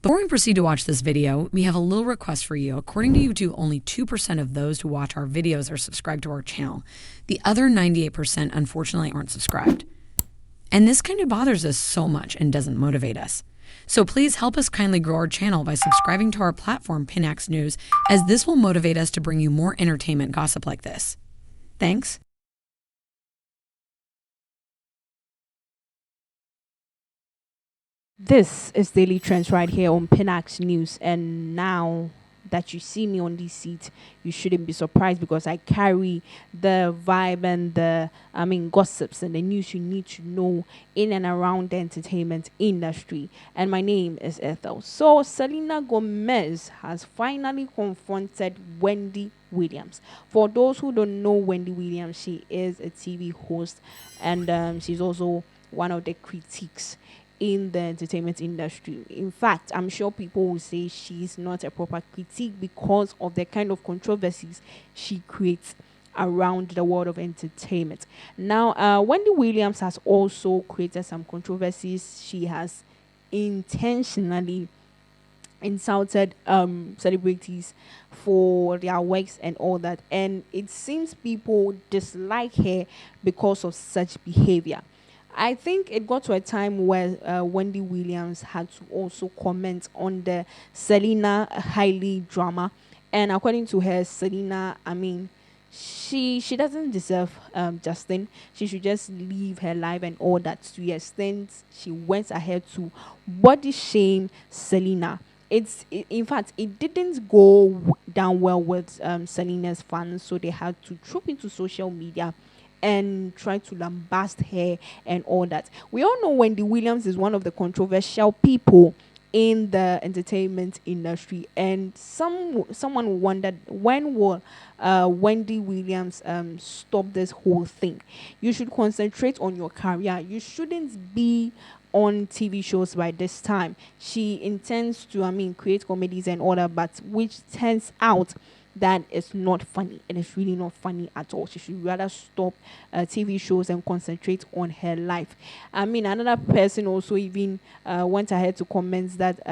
Before we proceed to watch this video, we have a little request for you. According to YouTube, only 2% of those who watch our videos are subscribed to our channel. The other 98% unfortunately aren't subscribed. And this kind of bothers us so much and doesn't motivate us. So please help us kindly grow our channel by subscribing to our platform, Pinax News, as this will motivate us to bring you more entertainment gossip like this. Thanks. This is Daily Trends right here on Pinax News, and now that you see me on this seat, you shouldn't be surprised because I carry the vibe and the gossips and the news you need to know in and around the entertainment industry. And my name is Ethel. So Selena Gomez has finally confronted Wendy Williams. For those who don't know Wendy Williams, she is a TV host, and she's also one of the critiques in the entertainment industry. In fact, I'm sure people will say she's not a proper critique because of the kind of controversies she creates around the world of entertainment. Now, Wendy Williams has also created some controversies. She has intentionally insulted celebrities for their works and all that, and it seems people dislike her because of such behavior. I think it got to a time where Wendy Williams had to also comment on the Selena Hailey drama, and according to her, Selena, she doesn't deserve Justin. She should just live her life and all that. To the extent she went ahead to body shame Selena. In fact, it didn't go down well with Selena's fans, so they had to troop into social media and try to lambast her and all that. We all know Wendy Williams is one of the controversial people in the entertainment industry, and someone wondered, when will Wendy Williams stop this whole thing? You should concentrate on your career. You shouldn't be on TV shows by this time. She intends to create comedies and all that, but which turns out that is not funny. It is really not funny at all. She should rather stop TV shows and concentrate on her life. Another person also even went ahead to comment that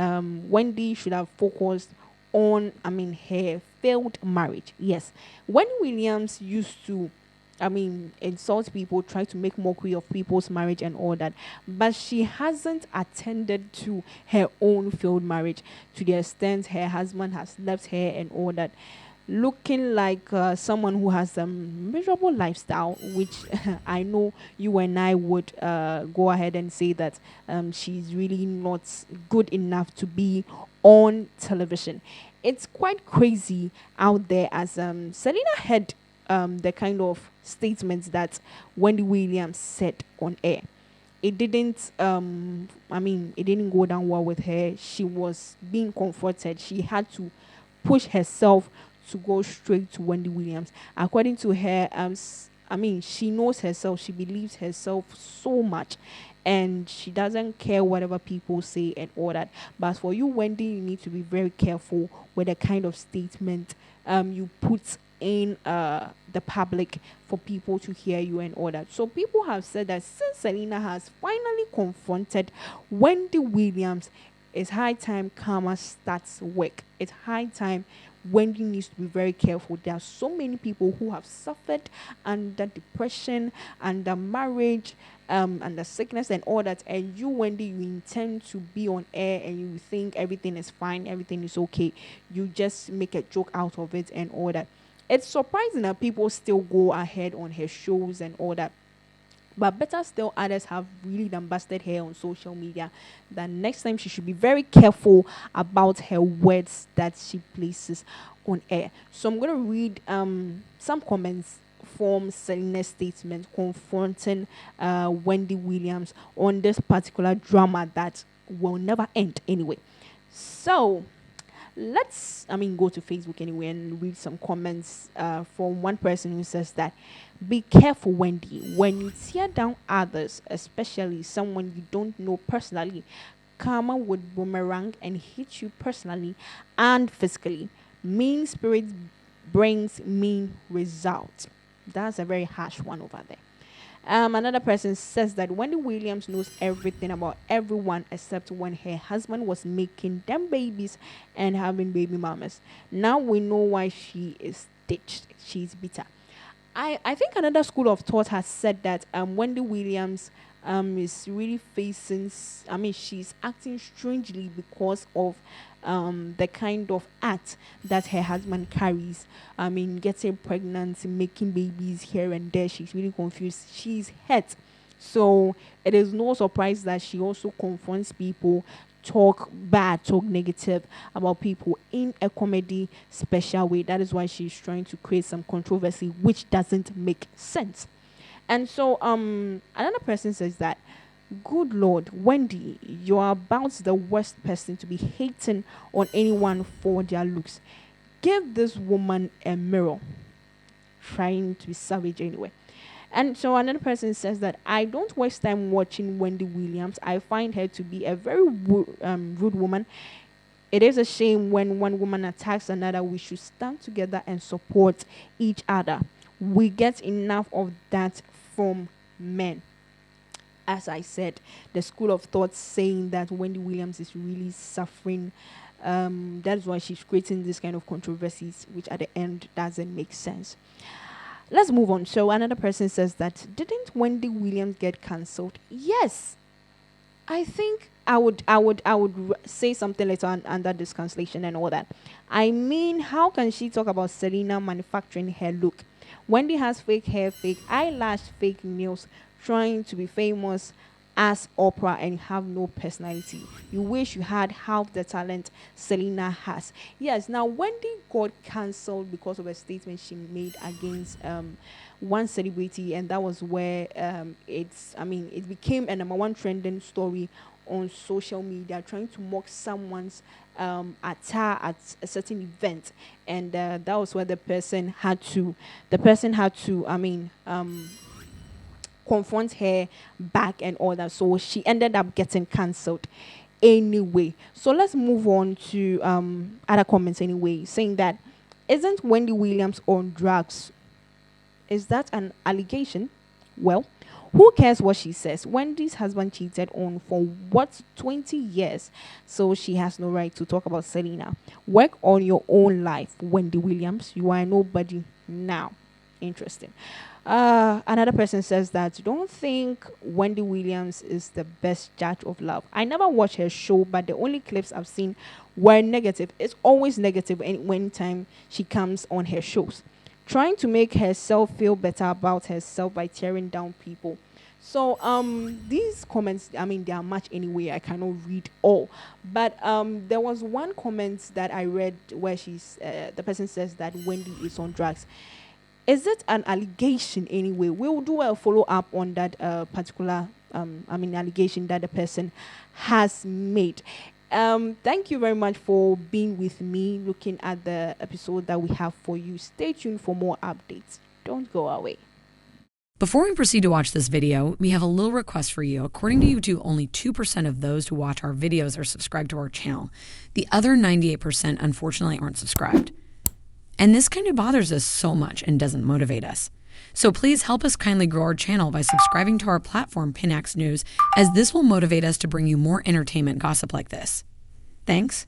Wendy should have focused on her failed marriage. Yes, Wendy Williams used to insult people, try to make mockery of people's marriage and all that, but she hasn't attended to her own failed marriage to the extent her husband has left her and all that, looking like someone who has a miserable lifestyle, which I know you and I would go ahead and say that she's really not good enough to be on television. It's quite crazy out there, as Selena had the kind of statements that Wendy Williams said on air. It didn't it didn't go down well with her. She was being comforted. She had to push herself to go straight to Wendy Williams. According to her, she knows herself. She believes herself so much, and she doesn't care whatever people say and all that. But for you, Wendy, you need to be very careful with the kind of statement you put in the public for people to hear you and all that. So people have said that since Selena has finally confronted Wendy Williams, it's high time karma starts work. It's high time Wendy needs to be very careful. There are so many people who have suffered under depression, under marriage, under sickness and all that. And you, Wendy, you intend to be on air and you think everything is fine, everything is okay. You just make a joke out of it and all that. It's surprising that people still go ahead on her shows and all that. But better still, others have really lambasted her on social media. That next time she should be very careful about her words that she places on air. So I'm going to read some comments from Selena's statement confronting Wendy Williams on this particular drama that will never end anyway. So let's go to Facebook anyway and read some comments from one person who says that, be careful, Wendy, when you tear down others, especially someone you don't know personally. Karma would boomerang and hit you personally and physically. Mean spirits brings mean results. That's a very harsh one over there. Another person says that Wendy Williams knows everything about everyone except when her husband was making them babies and having baby mamas. Now we know why she is stitched. She's bitter. I think another school of thought has said that Wendy Williams is really she's acting strangely because of the kind of act that her husband carries. Getting pregnant, making babies here and there. She's really confused. She's hurt. So it is no surprise that she also confronts people, talk bad, talk negative about people in a comedy special way. That is why she's trying to create some controversy, which doesn't make sense. And so another person says that, good Lord, Wendy, you are about the worst person to be hating on anyone for their looks. Give this woman a mirror. Trying to be savage anyway. And so another person says that, I don't waste time watching Wendy Williams. I find her to be a very rude woman. It is a shame when one woman attacks another. We should stand together and support each other. We get enough of that from men. As I said, the school of thought saying that Wendy Williams is really suffering. That is why she's creating this kind of controversies, which at the end doesn't make sense. Let's move on. So another person says that, didn't Wendy Williams get cancelled? Yes. I think I would say something later on under this cancellation and all that. How can she talk about Selena manufacturing her look? Wendy has fake hair, fake eyelash, fake nails, trying to be famous as Oprah and have no personality. You wish you had half the talent Selena has. Yes, now Wendy got cancelled because of a statement she made against one celebrity, and that was where it became a number one trending story on social media, trying to mock someone's attire at a certain event, and that was where the person had to confront her back and all that. So she ended up getting cancelled anyway. So let's move on to other comments anyway, saying that, isn't Wendy Williams on drugs? Is that an allegation? Well, who cares what she says? Wendy's husband cheated on for 20 years, so she has no right to talk about Selena. Work on your own life, Wendy Williams. You are nobody now. Interesting. Another person says that, don't think Wendy Williams is the best judge of love. I never watched her show, but the only clips I've seen were negative. It's always negative when time she comes on her shows, trying to make herself feel better about herself by tearing down people. So these comments, they are much anyway. I cannot read all, but there was one comment that I read where the person says that Wendy is on drugs. Is it an allegation anyway? We'll do a follow-up on that particular allegation that the person has made. Thank you very much for being with me, looking at the episode that we have for you. Stay tuned for more updates. Don't go away. Before we proceed to watch this video, we have a little request for you. According to YouTube, only 2% of those who watch our videos are subscribed to our channel. The other 98% unfortunately aren't subscribed. And this kind of bothers us so much and doesn't motivate us. So please help us kindly grow our channel by subscribing to our platform, Pinax News, as this will motivate us to bring you more entertainment gossip like this. Thanks.